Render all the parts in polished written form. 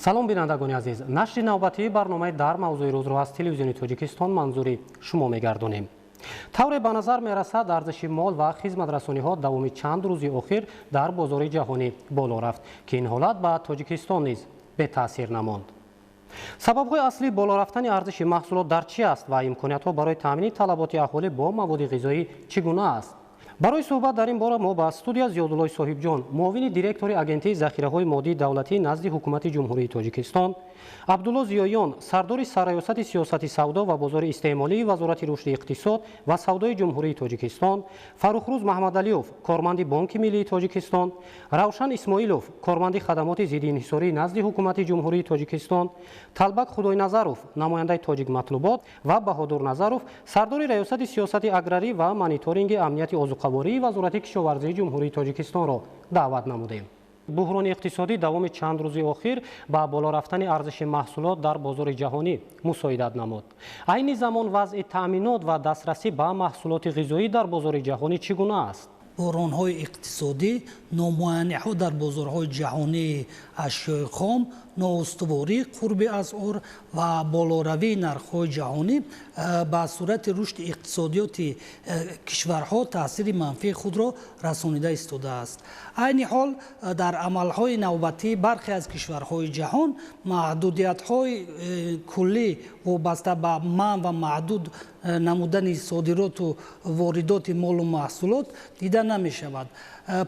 салом бинандагони азиз, нашри навбатии барномаи дар мавзӯи рӯзро аз телевизиони Тоҷикистон манзури шумо мегардонем. тавре ба назар мерасад арзиши мол ва хизматрасониҳо давоми чанд рӯзи охир дар бозори ҷаҳонӣ боло рафт, ки ин ҳолат ба Тоҷикистон низ бетаъсир намонд. сабабҳои аслии боло рафтани арзиши маҳсулот дар чи аст ва имкониятҳо барои таъмини талаботи аҳолӣ бо маводи ғизоӣ чӣ гуна аст? барои суҳбат дар ин бора мо ба студия Зиёдуллои Соҳибҷон, муовини директори агентии захираҳои моддии давлатӣ назди ҳукумати ҷумҳурии Тоҷикистон, Абдулло Зиёён, сардори сарраёсати сиёсати савдо ва бозори истеъмолии Вазорати рушди иқтисод ва савдои ҷумҳурии Тоҷикистон, Фаррухрӯз Маҳмадалиёв, корманди Бонки Миллии Тоҷикистон, Равшан Исмоилов, корманди хадамоти зидди инҳисорӣ назди ҳукумати ҷумҳурии Тоҷикистон, Талбак Худойназаров, намояндаи Тоҷик Матлубот ва Баҳодур Назаров, сардори раёсати сиёсати аграрӣ ва мониторинги амнияти озуқавории Вазорати кишоварзии ҷумҳурии Тоҷикистонро даъват намудем. буҳрони иқтисодӣ давоми чанд рӯзи охир ба боло рафтани арзиши маҳсулот дар бозори ҷаҳонӣ мусоидат намуд. айни замон вазъи таъминот ва дастрасӣ ба маҳсулоти ғизоӣ дар бозори ҷаҳонӣ чӣ гуна аст? بحران‌های اقتصادی، نامعینی‌ها در بازارهای جهانی اشیاء خام، نااستواری قرب اسعار و بالاروی نرخ‌های جهانی به صورت رشد اقتصادیات کشورها تاثیر منفی خود را رسانیده ایستاده است. عین حال در عمل‌های نوبتی برخی از کشورهای جهان محدودیت‌های کلی وابسته به منع و محدود نمودن صادرات و واردات مال و محصولات دیده نمی‌شود.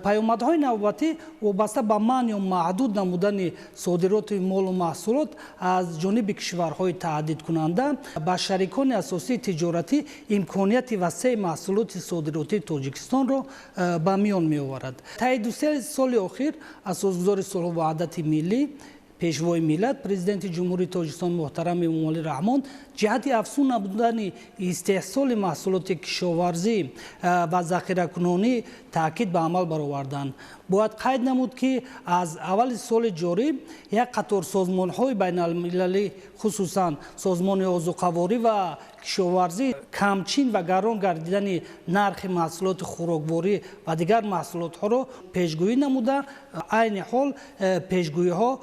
پیامدهای نوبتی وابسته به منع یا محدود نمودن صادرات مال و محصولات از جانب کشورهای تعهد کننده به شریکان اساسی تجارتی امکانیت وسیع محصولات صادراتی تاجیکستان را به میان می‌آورد. طی 2 سال اخیر اساسگزار صلح و وحدت ملی پیشوای ملت پرزیدنت جمهوری تاجیکستان محترم امامعلی رحمان جهت افزون نمودن استحصال محصولات کشاورزی و ذخیره‌کننی تاکید به عمل برآوردند. باید قید نمود که از اول سال جاری یک قطار سازمان‌های بین‌المللی خصوصا سازمان آذوقه‌واری و کشاورزی کمچین و گران گردیدن نرخ محصولات خوراکواری و دیگر محصولات‌ها را پیشگویی نموده. عین حال پیشگویی‌ها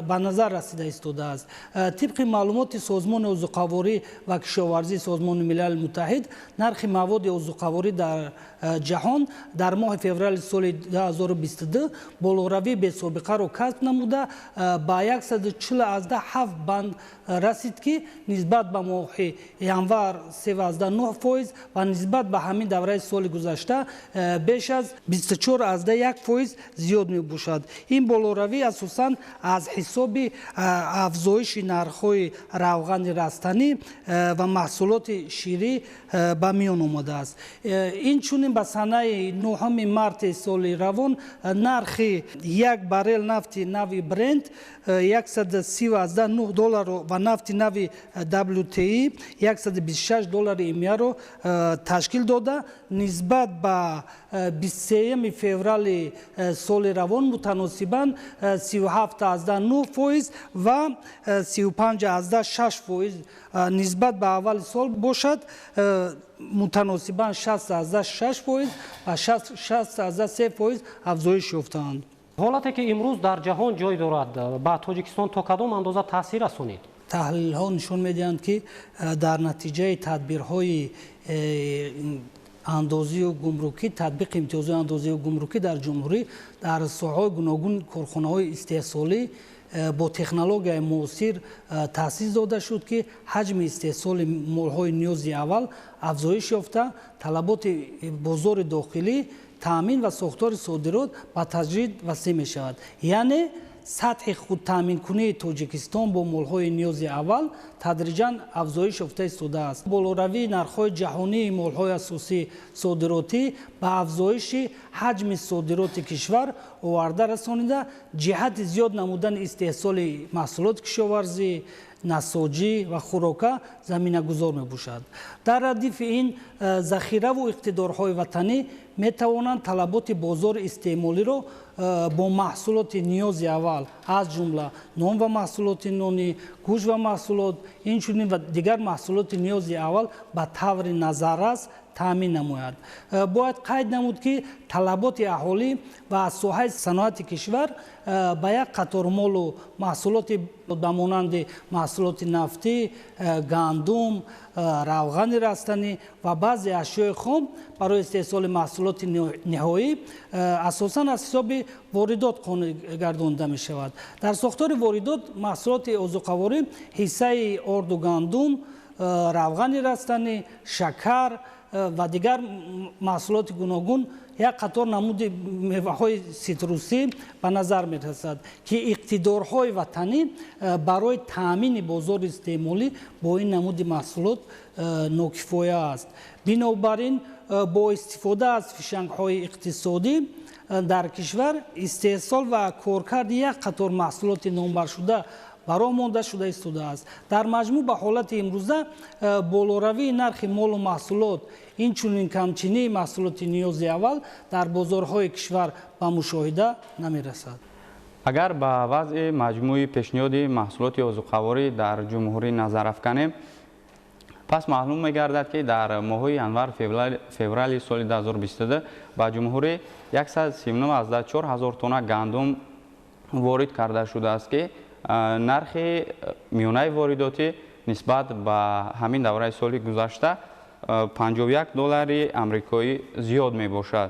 به نظر رسیده ایستاده است. طبق معلومات سازمان آذوقه‌واری و کشاورزی سازمان ملل متحد نرخ مواد آذوقه‌واری در جهان در ماه فوریه سال 2022 بالوروی بی‌سابقه را کسب نموده با 147 بند رسید که نسبت به ماه январ 13.9% و نسبت به همین دوره سال گذشته بیش از 24.1% زیاد می باشد. این بالاروی اساساً از حساب افزایش نرخ‌های روغن رستنی و محصولات شیری به میان آمده است. این چنین به سنه 9 مارس سال روان نرخ یک بارل نفت نوی برنت $139 و نفت نوی WTI $126 ایمیا را تشکیل داده. نسبت به 23 فوریه سال روان متناسباً 37.9% و 35.6% نسبت به اول سال باشد. متناسباً 60.6% و 60.3% افزایش یافته‌اند. ҳолате ки имрӯз дар ҷаҳон ҷой дорад ба Тоҷикистон то кадом андоза таъсир расонид? تحلیل‌ها نشان می‌دهند که در نتیجه تدبیرهای اندازی و گمرکی تطبیق امتیازهای اندازی و گمرکی در جمهوری در ساحه‌های گوناگون کارخانه‌های استحصالی با تکنولوژی معاصر تأسیس داده شد که حجم استحصال مال‌های نیاز اول افزایش یافته، طلبات بازار داخلی تامین و ساختار صادرات با تدریج وسیع می شود. یعنی سطح خود تامین کنی تاجیکستان با مال‌های نیاز اول تدریجاً افزایش یافته ایستاده است. بالاروی نرخ‌های جهانی مال‌های اساسی صادراتی با افزایش حجم صادرات کشور آورده رسانیده جهت زیاد نمودن استحصال محصولات کشاورزی، نساجی و خوراکه زمینه گذار می باشد. در ردیف این ذخیره و اقتدارهای وطنی می توانند طلبات بازار استعمالی را با محصولات نیاز اول از جمله نان و محصولات نانی، گوشت و محصولات، اینچنین و دیگر محصولات نیاز اول به طور نظررس таъмин намояд. Бояд қайд намуд ки талаботи аҳолӣ ва аз соҳаи саноати кишвар ба як қатор молу маҳсулоти ба монанди маҳсулоти нафтӣ, гандум, равғани растанӣ ва баъзе ашёи хом барои истеҳсоли маҳсулоти ниҳоӣ асосан аз ҳисоби воридот қонеъ гардонида мешавад. Дар сохтори воридот маҳсулоти озуқаворӣ ҳиссаи орду гандум, равғани растанӣ, шакар ва дигар маҳсулоти гуногун як қатор намуди меваҳои ситрусӣ ба назар мерасад ки иқтидорҳои ватанӣ барои таъмини бозори истеъмолӣ бо ин намуди маҳсулот нокифоя аст. Бинобар ин бо истифода аз фишангҳои иқтисодӣ дар кишвар истеҳсол ва коркарди як қатор маҳсулоти номбаршуда баро монда шуда истодааст. Дар маҷмӯъ ба ҳолати имрӯза болоравии нархи молу маҳсулот инчунин камчинии маҳсулоти ниёзи аввал дар бозорҳои кишвар ба мушоҳида намерасад. агар ба вазъи маҷмӯи пешниҳоди маҳсулоти озуқаворӣ дар ҷумҳурӣ назар афканем, пас маълум мегардад ки дар моҳҳои январ феврали соли 2022 ба ҷумҳурӣ 139,4 ҳазор тонна гандум ворид карда шудааст ки нархи миёнаи воридотӣ нисбат ба ҳамин давраи соли гузашта $51 амрикоӣ зиёд мебошад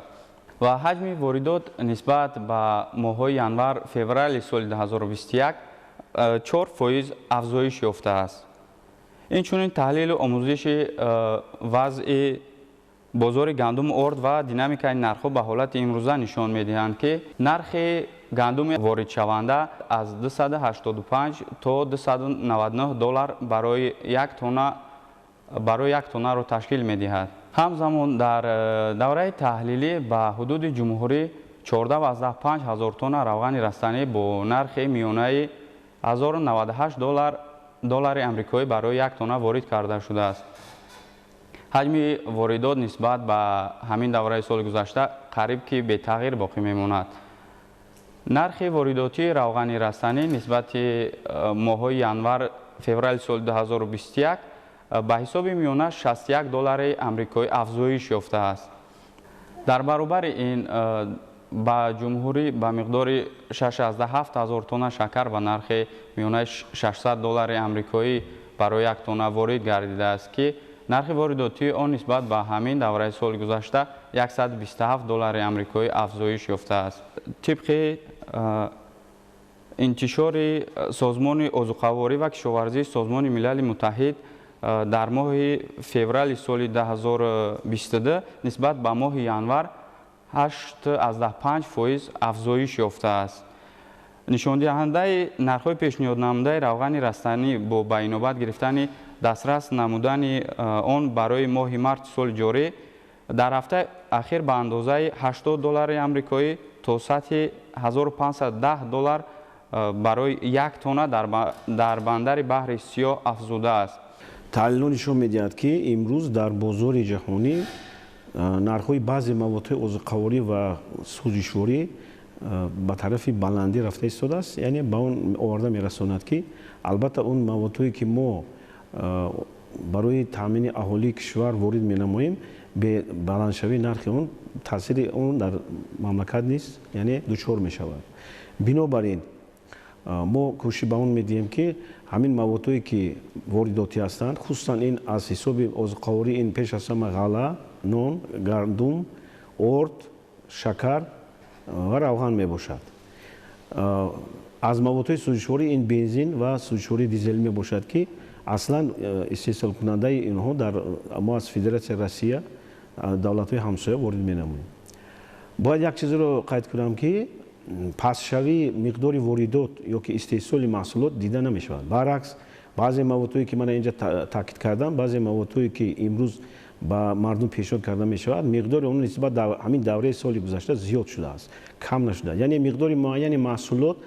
ва ҳаҷми воридот нисбат ба моҳҳои январ феврали соли 2021 4% афзоиш ёфтааст. инчунин таҳлилу омӯзиши вазъи бозори гандум орд ва динамикаи нархҳо ба ҳолати имрӯза нишон медиҳанд ки нархи гандуми воридшаванда аз $285 то $299 барои як тоннаро ташкил медиҳад. ҳамзамон дар давраи таҳлилӣ ба ҳудуди ҷумҳурӣ 14,5 ҳазор тонна равғани растанӣ бо нархи миёнаи $198 амрикоӣ барои як тонна ворид карда шудааст. ҳаҷми воридот нисбат ба ҳамин давраи соли гузашта қариб ки бетағйир боқӣ мемонад. нархи воридотии равғани растанӣ нисбати моҳҳои январ феврали соли 2021 ба ҳисоби миёна $61 амрикоӣ афзоиш ёфтааст. дар баробари ин ба ҷумҳурӣ ба миқдори 67 ҳазор тонна шакар ба нархи миёнаи $600 амрикоӣ барои як тонна ворид гардидааст ки нархи воридотии он нисбат ба ҳамин давраи соли гузашта $127 амрикоӣ афзоиш ёфтааст. тибқи интишори созмони озуқаворӣ ва кишоварзии созмони милали муттаҳид дар моҳи феврали соли 2022 нисбат ба моҳи январ 8,5% афзоиш ёфтааст. нишондиҳандаи нархҳои пешниҳоднамудаи равғани растанӣ бо ба инобат гирифтани дастрас намудани он барои моҳи марти соли ҷорӣ дар ҳафтаи ахир ба андозаи $80 амрикоӣ то сатҳи $1510 барои як тонна дар бандари баҳри сиёҳ афзудааст. таҳлилон нишон медиҳад ки имрӯз дар бозори ҷаҳонӣ нархҳои баъзе маводҳои озуқаворӣ ва сӯзишворӣ ба тарафи баландӣ рафта истодааст. яъне ба он оварда мерасонад ки албатта он маводҳое ки мо барои таъмини аҳолии кишвар ворид менамоем бе баландшавии нархи он таъсири он дар мамлакат низ яъне дучор мешавад. бинобар ин мо кӯшиш ба он медиҳем ки ҳамин маводҳое ки воридотӣ ҳастанд хусусан ин аз ҳисоби озуқаворӣ ин пеш аз ҳама ғалла, нон, гандум, орд, шакар ва равған мебошад. аз маводҳои сӯзишворӣ ин бензин ва сӯзишвории дизелӣ мебошад ки аслан истеҳсолкунандаи инҳо дар мо аз Федератсияи Россия давлатҳои ҳамсоя ворид менамоем. бояд як чизро қайд кунам ки пастшавии миқдори воридот ё ки истеҳсоли маҳсулот дида намешавад. баръакс баъзе маводҳое ки ман инҷа таъкид кардам, баъзе маводҳое ки имрӯз ба мардум пешниҳод карда мешавад, миқдори он нисбат ҳамин давраи соли гузашта зиёд шудааст, кам нашудааст. яъне миқдори муайяни маҳсулот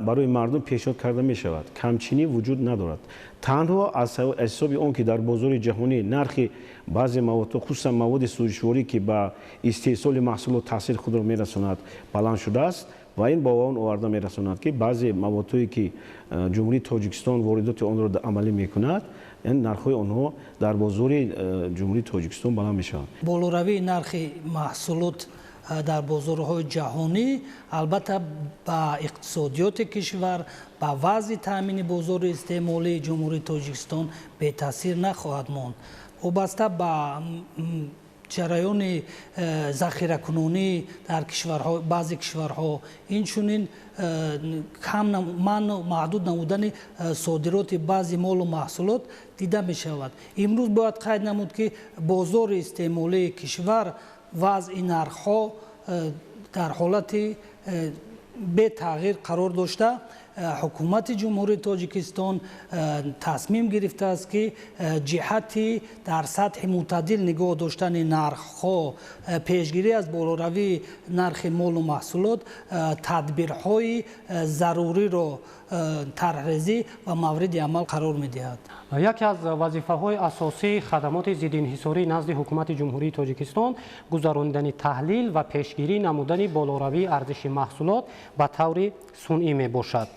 барои мардум пешниҳод карда мешавад. камчинӣ вуҷуд надорад. танҳо аз ҳисоби он ки дар бозори ҷаҳонӣ нархи баъзе маводҳо хусусан маводи сӯзишворӣ ки ба истеҳсоли маҳсулот таъсири худро мерасонад баланд шудааст, ва ин ба он оварда мерасонад ки баъзе маводҳое ки ҷумҳурии тоҷикистон воридоти онро амалӣ мекунад нархҳои онҳо дар бозори ҷумҳурии тоҷикистон баланд мешавад. болоравии нархи маҳсулот дар бозорҳои ҷаҳонӣ албатта ба иқтисодиёти кишвар ба вазъи таъмини бозори истеъмолии ҷумҳурии тоҷикистон бетаъсир нахоҳад монд. вобаста ба ҷараёни захиракунонӣ дар баъзе кишварҳо инчунин маҳдуд намудани содироти баъзи молу маҳсулот дида мешавад. имрӯз бояд қайд намуд ки бозори истеъмолии кишвар вазъи нархҳо дар ҳолати бетағйир қарор дошта ҳукумати ҷумҳурии тоҷикистон тасмим гирифтааст ки ҷиҳати дар сатҳи мӯътадил нигоҳ доштани нархҳо пешгирӣ аз болоравии нархи молу маҳсулот тадбирҳои заруриро тарҳрезӣ ва мавриди амал қарор медиҳад. яке аз вазифаҳои асосии хадамоти зиддинҳисорӣ назди ҳукумати ҷумҳурии тоҷикистон гузарондани таҳлил ва пешгирӣ намудани болоравии арзиши маҳсулот ба таври сунъӣ мебошад.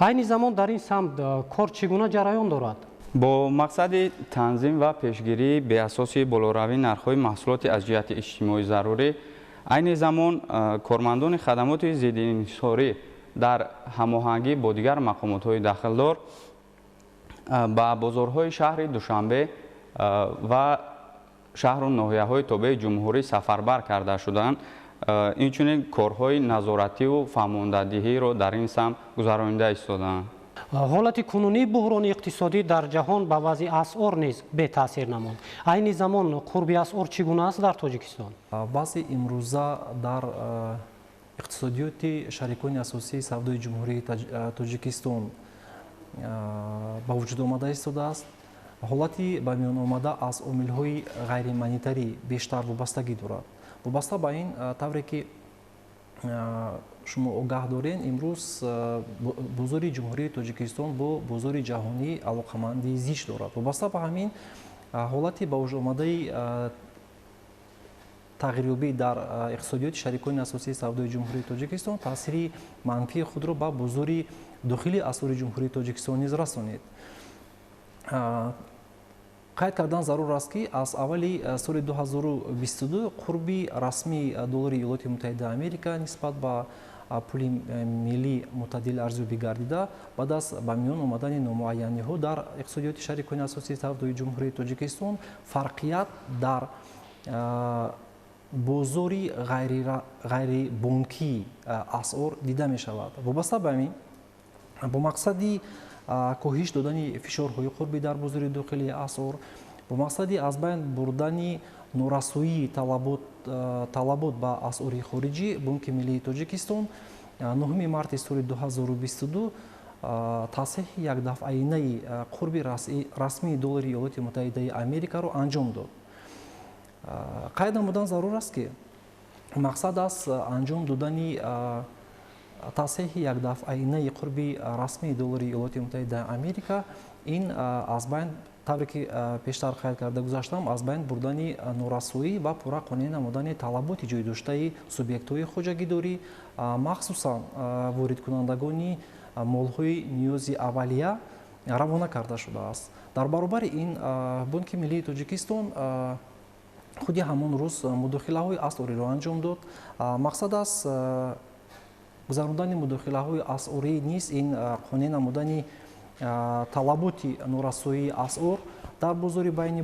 айни замон дар ин самт кор чӣ гуна ҷараён дорад? бо мақсади танзим ва пешгирии беасоси болоравии нархҳои маҳсулоти аз ҷиҳати иҷтимоӣ зарурӣ, айни замон кормандони хадамоти зиддинҳисорӣ дар ҳамоҳангӣ бо дигар мақомотҳои дахлдор ба бозорҳои шаҳри душанбе ва шаҳру ноҳияҳои тобеи ҷумҳурӣ сафарбар карда шуданд. инчунин корҳои назоративу фаҳмондадиҳиро дар ин самт гузаронида истоданд. ҳолати кунунии буҳрони иқтисодӣ дар ҷаҳон ба вазъи асъор низ бетаъсир намонд. айни замон қурби асъор чӣ гуна аст дар тоҷикистон? вазъи имрӯза дар иқтисодиёти шарикони асосии савдои ҷумҳурии тоҷикистон ба вуҷуд омада истодааст. ҳолати ба миён омада аз омилҳои ғайримонетарӣ бештар вобастагӣ дорад. вобаста ба ин тавре ки шумо огаҳ доред, имрӯз бозори ҷумҳурии тоҷикистон бо бозори ҷаҳонӣ алоқамандии зич дорад. вобаста ба ҳамин ҳолати ба вуҷуд омадаи тағйирёбӣ дар иқтисодиёти шарикони асосии савдои ҷумҳурии тоҷикистон таъсири манфии худро ба бозори дохилии асъори ҷумҳурии тоҷикистон низ расонид. қайд кардан зарур аст ки аз аввали соли 2022 қурби расмии доллари иёлоти муттаҳидаи Америка нисбат ба пули миллӣ муътадил арзёбӣ гардида ба даст ба миён омадани номуайяниҳо дар иқтисодиёти шарикони асосии савдои ҷумҳурии тоҷикистон фарқият дар бозори ғайрибонкии асъор дида мешавад. вобаста ба ин бо мақсади коҳиш додани фишорҳои қурбӣ дар бозори дохилии асъор, бо мақсади аз байн бурдани норасоии талабот ба асъори хориҷӣ, Бонки миллии Тоҷикистон 9 марти соли 2022 тасҳиҳи якдафъаинаи қурби расмии доллари иёлоти муттаҳидаи Америкаро анҷом дод. қайд намудан зарур аст ки мақсад аст анҷом додани тасҳиҳи якдафъаинаи қурби расмии доллари иёлоти муттаҳидаи Америка ин аз байн тавре ки пештар қайд карда гузаштам, аз байн бурдани норасоӣ ва пурра қонеъ намудани талаботи ҷойдоштаи субъектҳои хоҷагидорӣ, махсусан воридкунандагони молҳои ниёзи аввалия равона карда шудааст. дар баробари ин Бонки миллии Тоҷикистон худи ҳамон рӯз мудохилаҳои асъориро анҷом дод. мақсад аст гузарондани мудохилаҳои асъорӣ низ ин қонеъ намудани талаботи норасоии асъор дар бозори байни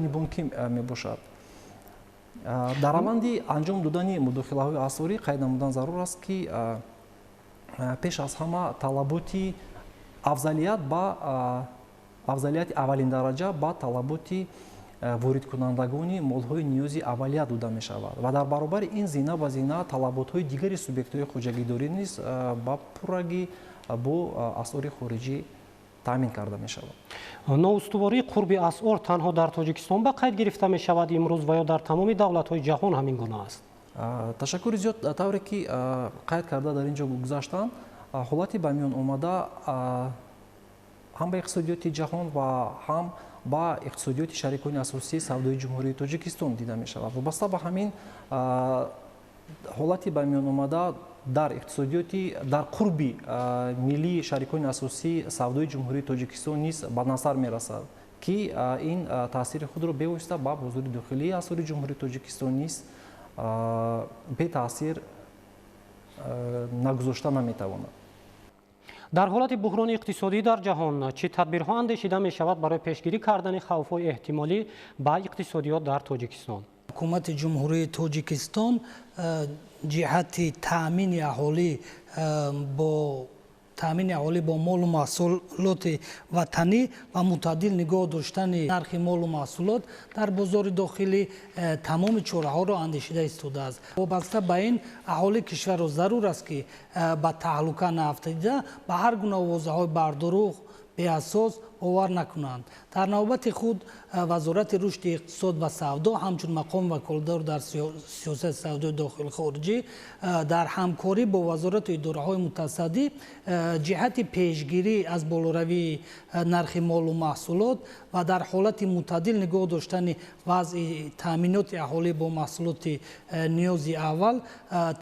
бонкӣ мебошад. дар раванди анҷом додани мудохилаҳои асъорӣ қайд намудан зарур аст ки пеш аз ҳама талаботи афзалияти аввалин дараҷа ба талаботи воридкунандагони молҳои ниёзи аввалия дода мешавад ва дар баробари ин зина ба зина талаботҳои дигари субъектҳои хоҷагидорӣ низ ба пуррагӣ бо асъори хориҷӣ таъмин карда мешавад. ноустувории қурби асъор танҳо дар тоҷикистон ба қайд гирифта мешавад имрӯз ва ё дар тамоми давлатҳои ҷаҳон ҳамин гуна аст? ташаккури зиёд. тавре ки қайд карда дар ин ҷо гузаштанд, ҳолати ба миён омада ҳам ба иқтисодиёти ҷаҳон ва ҳам ба иқтисодиёти шарикони асосии савдои ҷумҳурии тоҷикистон дида мешавад. Вобаста ба ҳамин ҳолати ба миён омада дар иқтисодиёти дар қурби миллии шарикони асосии савдои ҷумҳурии тоҷикистон низ ба назар мерасад ки ин таъсири худро бевосита ба бозори дохилии асъори ҷумҳурии тоҷикистон низ бетаъсир нагузошта наметавонад. дар ҳолати буҳрони иқтисодӣ дар ҷаҳон чӣ тадбирҳо андешида мешавад барои пешгирӣ кардани хавфҳои эҳтимолӣ ба иқтисодиёт дар тоҷикистон? ҳукумати ҷумҳурии тоҷикистон ҷиҳати таъмини аҳолӣ бо молу маҳсулоти ватанӣ ва мутаъддил нигоҳ доштани нархи молу маҳсулот дар бозори дохилӣ тамоми чораҳоро андешида истодааст. вобаста ба ин аҳолии кишварро зарур аст ки ба таҳлука нафтида ба ҳар гуна овозаҳои бардуруғ беасос бовар накунанд. дар навбати худ вазорати рушди иқтисод ва савдо ҳамчун мақоми ваколатдор дар сиёсати савдои дохилихориҷӣ дар ҳамкорӣ бо вазорату идораҳои мутасаддӣ ҷиҳати пешгирӣ аз болоравии нархи молу маҳсулот ва дар ҳолати мутаъддил нигоҳ доштани вазъи таъминоти аҳолӣ бо маҳсулоти ниёзи аввал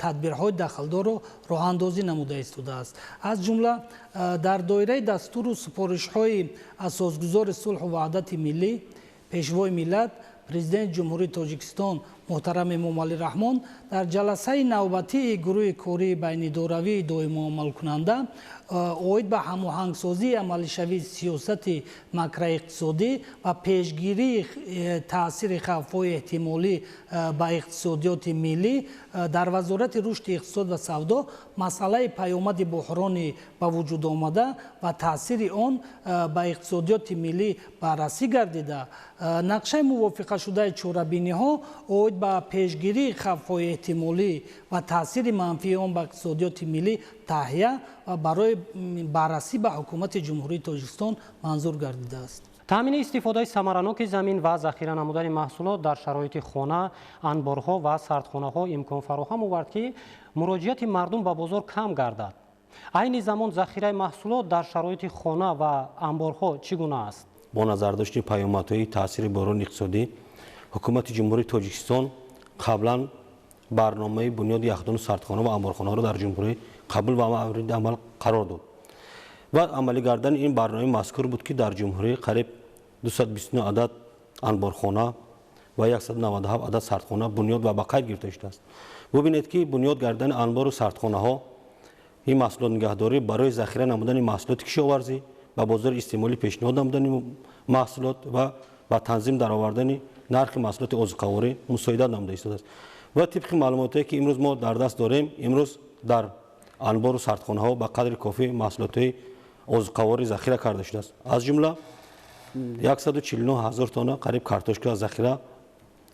тадбирҳои дахалдорро роҳандозӣ намуда истодааст. аз ҷумла дар доираи дастуру супоришҳои асосгузори сулҳу ваҳдати миллӣ пешвои миллат президенти ҷумҳурии тоҷикистон муҳтарам эмомалӣ раҳмон дар ҷаласаи навбатии гурӯҳи кории байнидоравии доимуамалкунанда оид ба ҳамоҳангсозии амалишавии сиёсати макроиқтисодӣ ва пешгирии таъсири хавфҳои эҳтимолӣ ба иқтисодиёти миллӣ дар вазорати рушди иқтисод ва савдо масъалаи паёмади буҳрони ба вуҷудомада ва таъсири он ба иқтисодиёти миллӣ баррасӣ гардида нақшаи мувофиқашудаи чорабиниҳо оид ба пешгирии хавфҳои эҳтимолӣ ва таъсири манфии он ба иқтисодиёти миллӣ таҳия ва барои баррасӣ ба ҳукумати ҷумҳурии тоҷикистон манзур гардидааст. таъмини истифодаи самараноки замин ва захира намудани маҳсулот дар шароити хона, анборҳо ва сардхонаҳо имкон фароҳам овард ки муроҷиати мардум ба бозор кам гардад. айни замон захираи маҳсулот дар шароити хона ва анборҳо чӣ гуна аст? бо назардошти паёмадҳои таъсири бӯрони иқтисодӣ ҳукумати ҷумҳурии тоҷикистон қаблан барномаи бунёди яхдону сардхона ва анборхонаҳоро дар ҷумҳурӣ қабул ва мавриди амал қарор дод ва амалӣ кардани ин барномаи мазкур буд ки дар ҷумҳурӣ қариб 229 адад анборхона ва 197 адад сардхона бунёд ва ба қайд гирифта шудааст. бубинед ки бунёд кардани анбору сардхонаҳо ин маҳсулот нигаҳдорӣ барои захира намудани маҳсулоти кишоварзӣ ба бозори истеъмолӣ пешниҳод намудани маҳсулот ва ба танзим даровардани нархи маҳсулоти озуқаворӣ мусоидат намуда истодааст. ва тибқи маълумоте ки имрӯз мо дар даст дорем имрӯз дар анбору сардхонаҳо ба қадри кофӣ маҳсулотҳои озуқаворӣ захира карда шудааст. аз ҷумла 149 000 тонна қариб картошка захира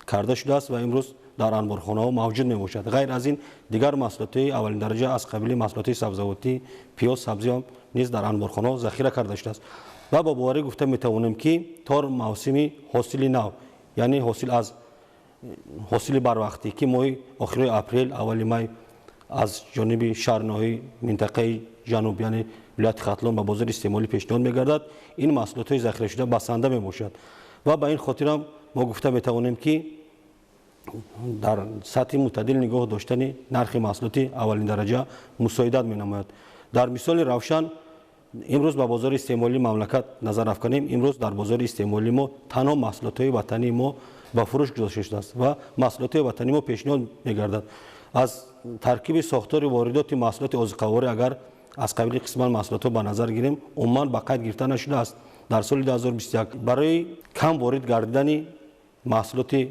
карда шудааст ва имрӯз дар анборхонаҳо мавҷуд мебошад. ғайр аз ин дигар маҳсулотҳои аввалин дараҷа аз қабили маҳсулотҳои сабзавотӣ пиёз сабзиам низ дар анборхонаҳо захира карда шудааст. ва ба боварӣ гуфта метавонем ки то мавсими ҳосили нав яъне ҳосил аз ҳосили барвақтӣ ки моҳи охирои апрел аввали май аз ҷониби шаҳрноҳои минтақаи ҷануб яъне вилояти хатлон ба бозори истеъмолӣ пешниҳод мегардад ин маҳсулотҳои захирашуда басанда мебошад. ва ба ин хотирам мо гуфта метавонем ки дар сатҳи мутаъддил нигоҳ доштани нархи маҳсулоти аввалин дараҷа мусоидат менамояд. дар мисоли равшан имрӯз ба бозори истеъмолии мамлакат назар афканем имрӯз дар бозори истеъмолии мо танҳо маҳсулотҳои ватании мо ба фурӯш гузошта шудааст ва маҳсулотҳои ватании мо пешниҳод мегардад. аз таркиби сохтори воридоти маҳсулоти озуқаворӣ агар аз қабили қисман маҳсулотҳо ба назар гирем умуман ба қайд гирифта нашудааст. дар соли 2021 барои кам ворид гардидани маҳсулоти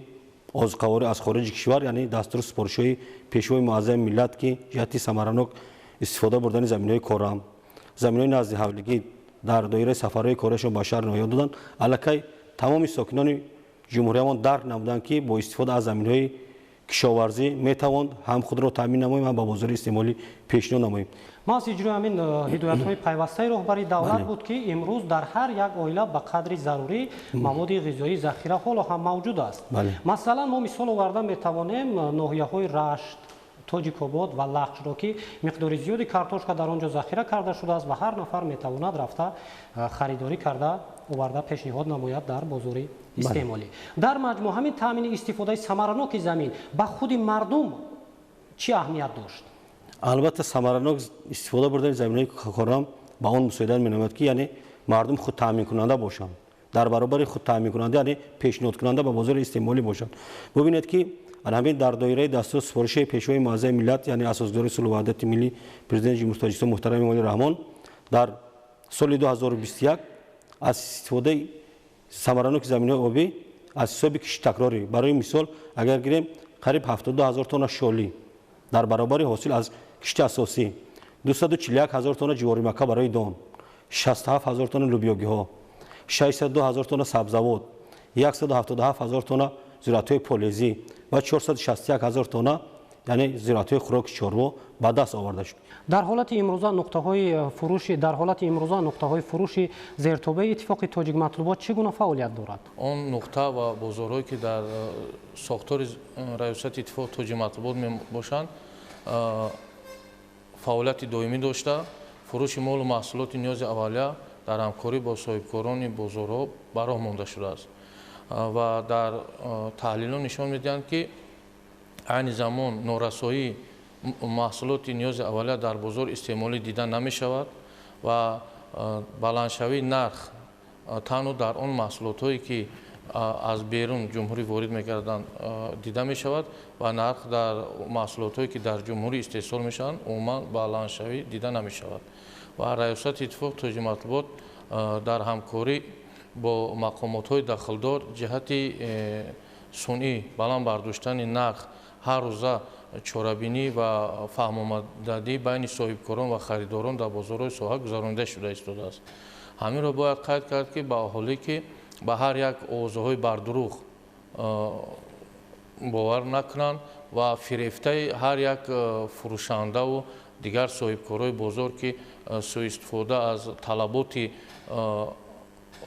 озуқаворӣ аз хориҷи кишвар яъне дастури супоришҳои пешвои муаззами миллат ки ҷиҳати самаранок истифода бурдани заминҳои корам заминҳои назди ҳавлигӣ дар доираи сафарҳои корашон ба шаҳр ноёб доданд аллакай тамоми сокинони ҷумҳуриямон дарк намуданд ки бо истифода аз заминҳои кишоварзӣ метавонд ҳам худро таъмин намоем ҳам ба бозори истеъмолӣ пешниҳод намоем. маҳз иҷрои ҳамин ҳидоятҳои пайвастаи роҳбари давлат буд ки имрӯз дар ҳар як оила ба қадри зарурӣ маводи ғизоӣ захира ҳоло ҳам мавҷуд аст. масалан мо мисол оварда метавонем ноҳияҳои рашт тоҷикобод ва лахҷро ки миқдори зиёди картошка дар он ҷо захира карда шудааст ва ҳар нафар метавонад рафта харидорӣ карда оварда пешниҳод намояд дар бозори истеъмолӣ. дар маҷмӯъ ҳамин таъмини истифодаи самараноки замин ба худи мардум чӣ аҳамият дошт? албатта самаранок истифода бурдани заминаи корам ба он мусоидат менамояд ки яъне мардум худ таъминкунанда бошанд, дар баробари худ таъминкунанда яъне пешниҳодкунанда ба бозори истеъмолӣ бошанд. бубинед ки ҳамин дар доираи дастур супориши пешвои муаззаи миллат яъне асосдори сулҳу ваҳдати миллӣ президенти ҷумҳурии тоҷикистон муҳтарами эмомали раҳмон дар соли 2021 аз истифодаи самараноки заминаи обӣ аз ҳисоби киши такрорӣ барои мисол агар гирем қариб 72 000 тонна шолӣ дар баробари ҳосил аз кишти асосӣ, 241 000 тонна ҷивори макка барои дон, 67 000 тонна лӯбиёгиҳо, 62 000 тонна сабзавот, 177 000 тонна зироатҳои полезӣ ва 461 000 тонна яъне зироатҳои хӯроки чорво ба даст оварда шуд. дар ҳолати имрӯза нуқтаҳои фурӯши зертобаи иттифоқи тоҷик матлубот чӣ гуна фаъолият дорад? он нуқта ва бозорҳое ки дар сохтори раёсати иттифоқи тоҷик матлубот мебошанд фаъолияти доимӣ дошта фурӯши молу маҳсулоти ниёзи аввалия дар ҳамкорӣ бо соҳибкорони бозорҳо ба роҳ монда шудааст ва дар таҳлилон нишон медиҳанд ки айни замон норасоии маҳсулоти ниёзи аввалия дар бозор истеъмолӣ дида намешавад ва баландшавии нарх танҳо дар он маҳсулотҳое ки аз берун ҷумҳурӣ ворид мегарданд дида мешавад ва нарх дар маҳсулотҳое ки дар ҷумҳурӣ истеҳсол мешаванд умуман баландшавӣ дида намешавад ва раёсати иттифоқи тоҷик матлубот дар ҳамкорӣ бо мақомотҳои дахлдор ҷиҳати сунъӣ баланд бардоштани нарх ҳар рӯза чорабинӣ ва фаҳмомададӣ байни соҳибкорон ва харидорон дар бозорҳои соҳа гузаронида шуда истодааст. ҳаминро бояд қайд кард ки ба аҳолӣ ки ба ҳар як овозаҳои бардурӯғ бовар накунанд ва фирефтаи ҳар як фурӯшандаву дигар соҳибкорҳои бозор ки сӯистифода аз талаботи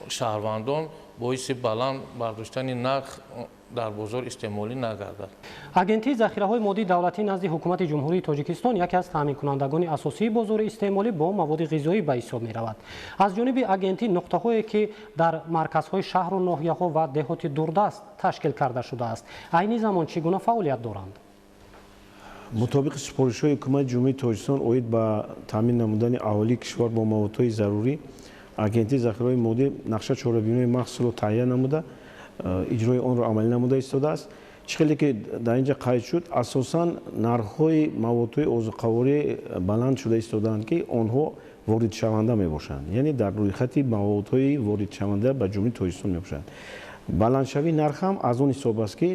шаҳрвандон боиси баланд бардоштани нарх дар бозор истеъмолӣ нагардад. агентии захираҳои моддии давлатӣ назди ҳукумати ҷумҳурии тоҷикистон яке аз таъминкунандагони асосии бозори истеъмолӣ бо маводи ғизоӣ ба ҳисоб меравад. аз ҷониби агентӣ нуқтаҳое ки дар марказҳои шаҳру ноҳияҳо ва деҳоти дурдаст ташкил карда шудааст айни замон чӣ гуна фаъолият доранд? мутобиқи супоришҳои ҳукумати ҷумҳурии тоҷикистон оид ба таъмин намудани аҳолии кишвар бо маводҳои зарурӣ агентии захираҳои моддӣ нақша чорабиниҳои махсусро таҳия намуда иҷрои онро амалӣ намуда истодааст. чӣ хеле ки дар ин ҷо қайд шуд асосан нархҳои маводҳои озуқаворӣ баланд шуда истодаанд ки онҳо воридшаванда мебошанд, яъне дар рӯйхати маводҳои воридшаванда ба ҷумҳурии тоҷикистон мебошанд. баландшавии нарх ҳам аз он ҳисоб аст ки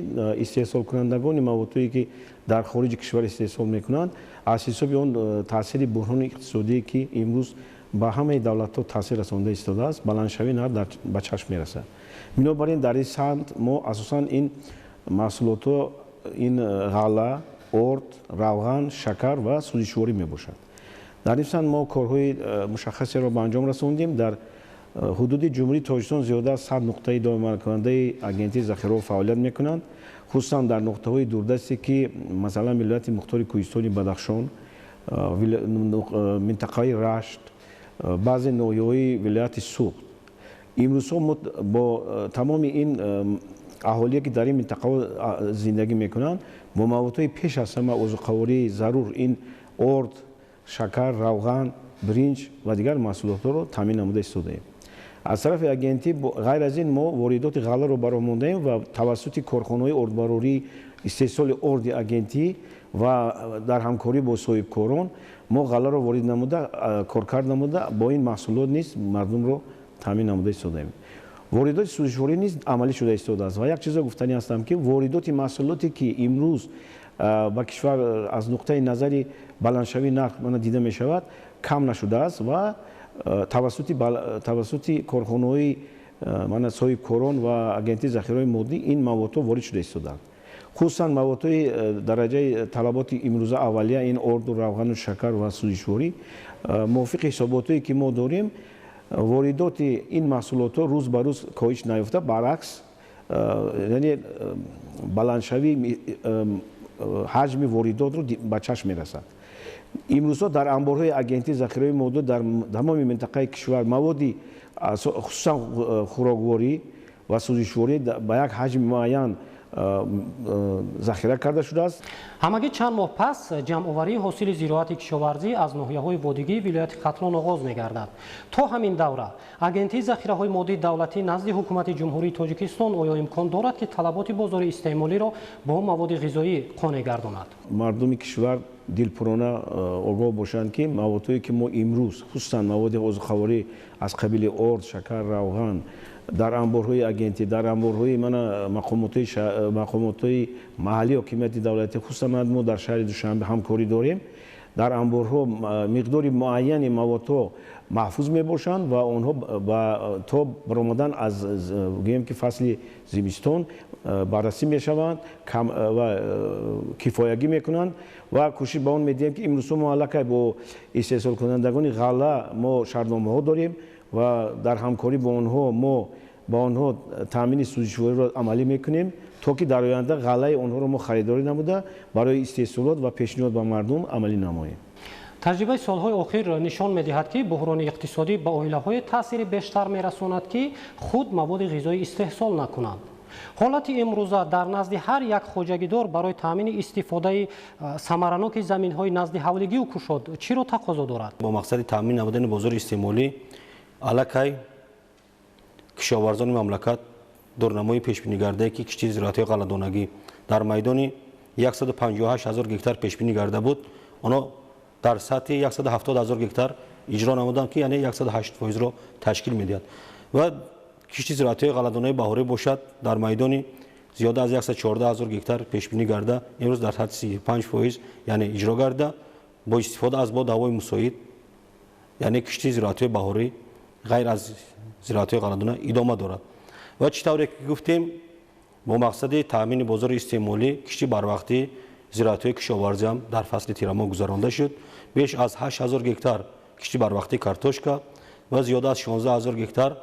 истеҳсолкунандагони маводҳое ки дар хориҷи кишвар истеҳсол мекунанд аз ҳисоби он таъсири буҳрони иқтисодие ки имрӯз ба ҳамаи давлатҳо таъсир расонда истодааст баландшавии нарх ба чашм мерасад. бинобар ин дар ин самт мо асосан ин маҳсулотҳо ин ғалла, орд, равған, шакар ва сӯзишворӣ мебошад. дар ин самт мо корҳои мушаххасеро ба анҷом расондем. дар ҳудуди ҷумҳурии тоҷикистон зиёда аз 100 нуқтаи доимкунандаи агентии захираҳо фаъолият мекунанд, хусусан дар нуқтаҳои дурдасте ки масалан вилояти мухтори кӯҳистони Бадахшон, минтақаи Рашт, баъзе ноҳияҳои вилояти Суғд. имрӯзҳо мо бо тамоми ин аҳолие ки дар ин минтақаҳо зиндагӣ мекунанд бо маводҳои пеш аз ҳама озуқавории зарур ин орд, шакар, равған, бринҷ ва дигар маҳсулотҳоро таъмин намуда истодаем. аз тарафи агентӣ ғайр аз ин мо воридоти ғалларо ба роҳ мондаем ва тавассути корхонаҳои ордбарорӣ истеҳсоли орди агентӣ ва дар ҳамкорӣ бо соҳибкорон мо ғалларо ворид намуда коркард намуда бо ин маҳсулот низ мардумро таъмин намуда истодаем. воридоти сӯзишворӣ низ амалӣ шуда истодааст ва як чизро гуфтанӣ ҳастам ки воридоти маҳсулоте ки имрӯз ба кишвар аз нуқтаи назари баландшавии нарх дида мешавад кам нашудааст ва тавассути корхонаҳои соҳибкорон ва агентии захираҳои моддӣ ин маводҳо ворид шуда истодаанд. хусусан маводҳои дараҷаи талаботи имрӯза аввалия ин орду, равғану шакар ва сӯзишворӣ мувофиқи ҳисоботое ки мо дорем воридоти ин маҳсулотҳо рӯз ба рӯз коҳиш наёфта, баръакс яъне баландшавии ҳаҷми воридотро ба чашм мерасад. имрӯзҳо дар амборҳои агентии захираи маводот дар тамоми минтақаи кишвар маводи хусусан хӯрокворӣ ва сӯзишворӣ ба як ҳаҷми муайян захира карда шудааст. ҳамагӣ чанд моҳ пас ҷамъоварии ҳосили зироати кишоварзӣ аз ноҳияҳои водигии вилояти хатлон оғоз мегардад. То ҳамин давра агентии захираҳои моддии давлатӣ назди ҳукумати ҷумҳурии Тоҷикистон оё имкон дорад ки талаботи бозори истеъмолиро бо маводи ғизоӣ қонеъ гардонад? мардуми кишвар дилпурона огоҳ бошанд ки маводҳое ки мо имрӯз хусусан маводи озуқаворӣ аз қабили орд, шакар, равған дар амборҳои агентӣ, дар амборҳои мақомотҳои маҳаллии ҳокимияти давлатӣ, хусусан мо дар шаҳри Душанбе ҳамкорӣ дорем. дар амборҳо миқдори муайяни маводҳо маҳфуз мебошанд ва онҳо то баромадан аз гӯем ки фасли зимистон баррасӣ мешаванд ва кифоягӣ мекунанд ва кӯшиш ба он медиҳем ки имрӯзҳо мо аллакай бо истеҳсолкунандагони ғалла мо шартномаҳо дорем ва дар ҳамкорӣ бо онҳо мо ба онҳо таъмини сӯзишвориро амалӣ мекунем, то ки дар оянда ғаллаи онҳоро мо харидорӣ намуда барои истеҳсолот ва пешниҳод ба мардум амалӣ намоем. таҷрибаи солҳои охир нишон медиҳад ки буҳрони иқтисодӣ ба оилаҳое таъсири бештар мерасонад ки худ маводи ғизоӣ истеҳсол накунанд. ҳолати имрӯза дар назди ҳар як хоҷагидор барои таъмини истифодаи самараноки заминҳои назди ҳавлигию кушод чиро тақозо дорад? бо мақсади таъмин намудани бозори истеъмолӣ аллакай кишоварзони мамлакат дурнамои пешбинӣ ки киштии зироатҳои ғалладонагӣ дар майдони 158 000 гектар пешбинӣ карда буд, онҳо дар сатҳи 170 000 гектар иҷро намуданд ки яъне 108%-ро ташкил медиҳад ва киштии зироатҳои ғалладонаи баҳорӣ бошад дар майдони зиёда аз 114 000 гектар пешбинӣ карда имрӯз дар сатҳи 35% яъне иҷро карда бо истифода аз ҳавои мусоид яъне киштии зироатҳои баҳорӣ ғайр аз зироатҳои ғалладона идома дорад ва чӣ тавре ки гуфтем бо мақсади таъмини бозори истеъмолӣ киштии барвақтӣ зироатҳои кишоварзӣ ҳам дар фасли тирамоҳ гузаронда шуд. беш аз 8 000 гектар киштии барвақтии картошка ва зиёда аз 16 000 гектар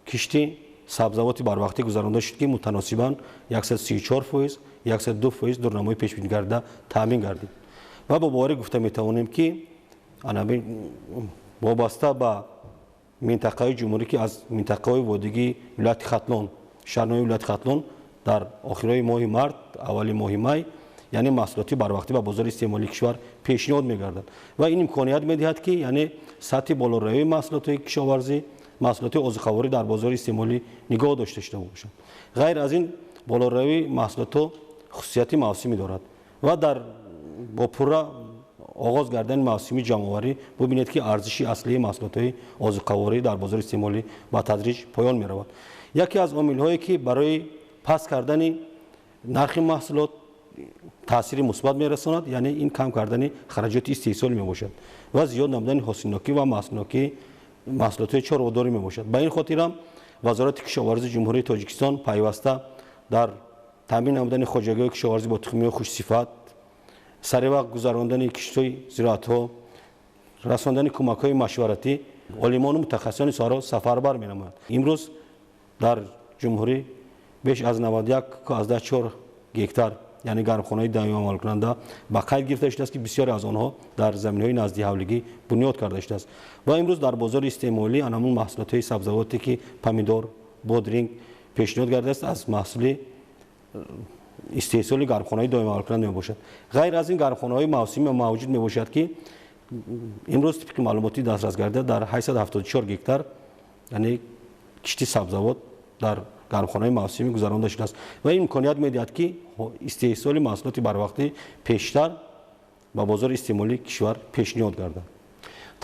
киштии сабзавоти барвақтӣ гузаронда шуд ки мутаносибан 134%, 102% дурнамои пешбинӣ карда таъмин гардид. ва бо боварӣ гуфта метавонем ки вобаста ба минтақаи ҷумҳурӣ ки аз минтақаҳои водигии вилояти хатлон, шаҳрноми вилояти хатлон дар охирҳои моҳи март, аввали моҳи май, яъне маҳсулоти барвақтӣ ба бозори истеъмолии кишвар пешниҳод мегардад ва ин имконият медиҳад ки яъне сатҳи болоравии маҳсулотҳои кишоварзӣ, маҳсулоти озуқаворӣ дар бозори истеъмолӣ нигоҳ дошта шуда бошад. ғайр аз ин болоравии маҳсулотҳо хусусияти мавсимӣ дорад ва дар бо пурра оғоз кардани мавсими ҷамъоварӣ бубинед ки арзиши аслии маҳсулотҳои озуқаворӣ дар бозори истеъмолӣ ба тадриҷ поён меравад. яке аз омилҳое ки барои паст кардани нархи маҳсулот таъсири мусбат мерасонад, яъне ин кам кардани хараҷоти истеҳсол мебошад ва зиёд намудани ҳосилнокӣ ва маҳсулотҳои чорводорӣ мебошад. ба ин хотирам вазорати кишоварзии ҷумҳурии Тоҷикистон пайваста дар таъмин намудани хоҷагиҳои кишоварзӣ бо тухмиҳои хушсифат, саривақт гузарондани киштҳои зироатҳо, расондани кӯмакҳои машваратӣ, олимону мутахассисони соҳаро сафарбар менамояд. имрӯз дар ҷумҳурӣ беш аз 91,4 гектар яъне гармхонаҳои даимӣ амалкунанда ба қайд гирифта шудааст ки бисёре аз онҳо дар заминҳои назди ҳавлигӣ бунёд карда шудааст ва имрӯз дар бозори истеъмолӣ анамун маҳсулотҳои сабзавоте ки помидор, бодринг пешниҳод гардааст аз маҳсули истеҳсоли гармхонаҳои доимиамалкунанда мебошад. ғайр аз ин гармхонаҳои мавсимӣ мавҷуд мебошад ки имрӯз тибқи маълумоти дастрас карда дар 874 гектар яъне киштии сабзавот дар гармхонаҳои мавсимӣ гузаронда шудааст ва ин имконият медиҳад ки истеҳсоли маҳсулоти барвақтӣ пештар ба бозори истеъмолии кишвар пешниҳод гардад.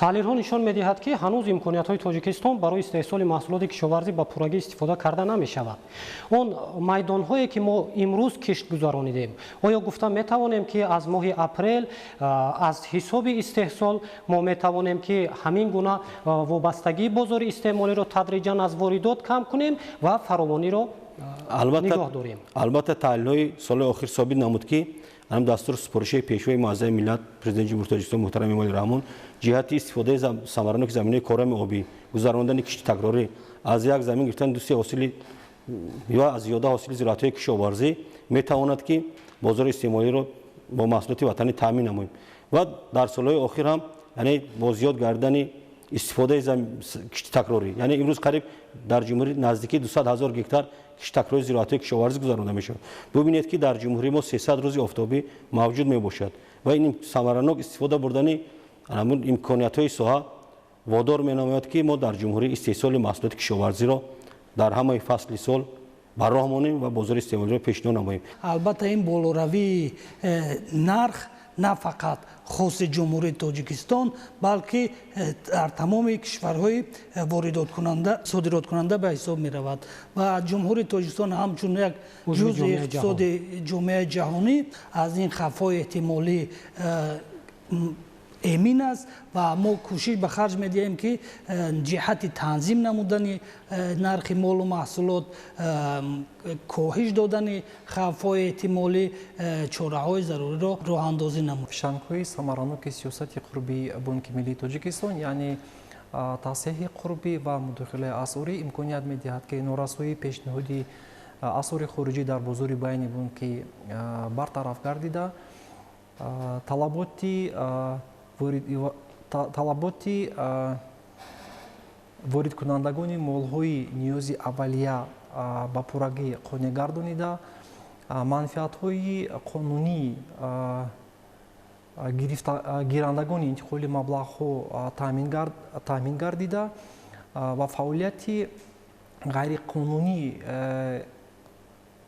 таҳлилҳо нишон медиҳад ки ҳанӯз имкониятҳои Тоҷикистон барои истеҳсоли маҳсулоти кишоварзӣ ба пуррагӣ истифода карда намешавад. он майдонҳое ки мо имрӯз кишт гузаронидем, оё гуфта метавонем ки аз моҳи апрел аз ҳисоби истеҳсол мо метавонем ки ҳамин гуна вобастагии бозори истеъмолиро тадриҷан аз воридот кам кунем ва фаровониро нигоҳ дорем. албатта таҳлилҳои соли охир собит намуд ки дастур супориши пешвои муаззами миллат президенти ҷумҳурии Тоҷикистон муҳтарам Эмомали Раҳмон ҷиҳати истифодаи самараноки заминаи корами обӣ, гузарондани кишти такрорӣ аз як замин гирифтани дуси ҳосили ва аз зиёда ҳосили зироатҳои кишоварзӣ метавонад ки бозори истеъмолиро با محصولات وطنی تامین نماییم و در سالهای آخر هم یعنی با زیاد کردن استفاده کشت تکراری، یعنی امروز قریب در جمهوری نزدیکی 200,000 گکتار کشت تکراری زراعتی کشاورزی گذرانده میشه. ببینید که در جمهوری ما 300 روز آفتابی موجود می باشد و این ثمراناک استفاده بردن همون امکانیت های ساحه وادار می نماید که ما در جمهوری استحصال محصولات کشاورزی را در همه فصل سال برراه مانیم و بازار استعمالی را پیشنهاد نماییم. البته این بالوروی نرخ نه فقط خاص جمهوری تاجیکستان بلکه در تمام کشورهای واردات کننده صادرات کننده به حساب می رود و جمهوری تاجیکستان همچون یک جزء اقتصاد جامعه جهانی از این خفای احتمالی امین است و ما کوشش به خرج میدهیم که جهت تنظیم نمودن نرخ مال و محصولات، کاهش دادن خفای احتمالی، چاره‌های ضروری را راه اندازی نمود. فشانکوی ثمراناک سیاست قربی بانک ملی تاجیکستان یعنی تصحیح قربی و مداخله اسعاری امکانیت میدهد که نورسایی پیشنهادی اسعار خارجی در بازار بین بانک برطرف گردیده талаботи воридкунандагони молҳои ниёзи аввалия ба пуррагӣ қонеъ гардонида манфиатҳои қонунӣ гирандагони интиқоли маблағҳо таъмин гардида ва фаъолияти ғайриқонунӣ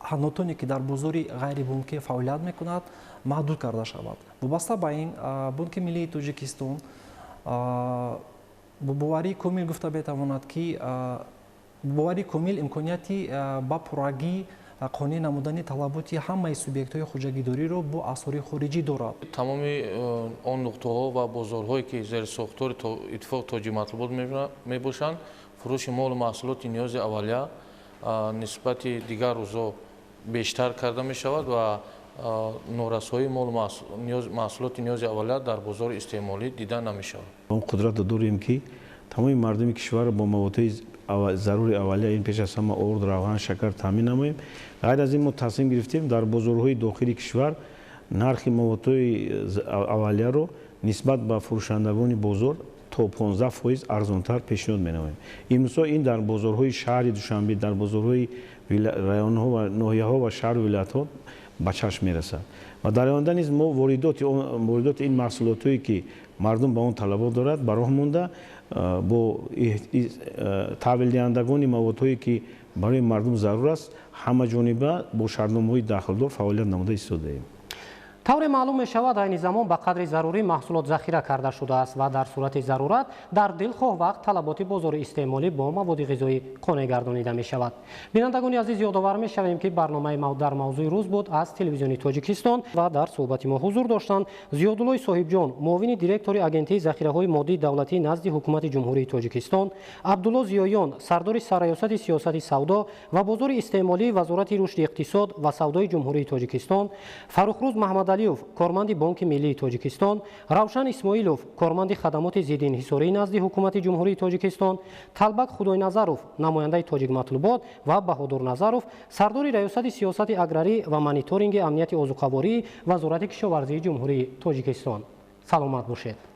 ҳаннотоне ки дар бозори ғайрибонкӣ фаъолият мекунад маҳдуд карда шавад. вобаста ба ин бонки миллии тоҷикистон бо боварии комил гуфта метавонад ки боварии комил имконияти ба пуррагӣ қонеъ намудани талаботи ҳамаи субъектҳои хуҷагидориро бо асъори хориҷӣ дорад. тамоми он нуқтаҳо ва бозорҳое ки зери сохтори иттифоқи тоҷи матлубот мебошанд фурӯши молу маҳсулоти ниёзи аввалия нисбати дигар рӯзҳо бештар карда мешавад ва норасоии молу маҳсулоти ниёзи аввалия дар бозори истеъмолӣ дида намешавад. он қудратро дорем ки тамоми мардуми кишвар бо маводҳои зарури аввалия ин пеш аз ҳама орд, равған, шакар таъмин намоем. ғайр аз ин мо тасмим гирифтем дар бозорҳои дохили кишвар нархи маводҳои аввалияро нисбат ба фурӯшандагони бозор то 15% арзонтар пешниҳод менамоем. имрӯзҳо ин дар бозорҳои шаҳри душанбе, дар бозорҳои районҳо ва ноҳияҳо ва шаҳру вилоятҳо ба чашм мерасад ва дар оянда низ мо воридоти ин маҳсулотҳое ки мардум ба он талабот дорад ба роҳ монда бо таҳвилдиҳандагони маводҳое ки барои мардум зарур аст ҳамаҷониба бо шартномаҳои дахлдор фаъолият намуда истодаем. тавре маълум мешавад айни замон ба қадри зарурӣ маҳсулот захира карда шудааст ва дар сурати зарурат дар дилхоҳ вақт талаботи бозори истеъмолӣ бо маводи ғизоӣ қонеъ гардонида мешавад. бинандагони азиз ёдовар мешавем ки барномаи дар мавзӯи рӯз буд аз телевизиони тоҷикистон ва дар суҳбати мо ҳузур доштанд зиёдуллои соҳибҷон, муовини директори агентии захираҳои моддии давлатӣ назди ҳукумати ҷумҳурии тоҷикистон, абдулло зиёён, сардори сарраёсати сиёсати савдо ва бозори истеъмолии вазорати рушди иқтисод ва савдои ҷумҳурии тоҷикистон, фаррухрӯз маҳмад алиев, корманди бонки миллии тоҷикистон, равшан исмоилов, корманди хадамоти зиддинҳисории назди ҳукумати ҷумҳурии тоҷикистон, талбак худойназаров, намояндаи тоҷик матлубот ва баҳодур назаров, сардори раёсати сиёсати аграрӣ ва мониторинги амнияти озуқавории вазорати кишоварзии ҷумҳурии тоҷикистон. саломат бошед.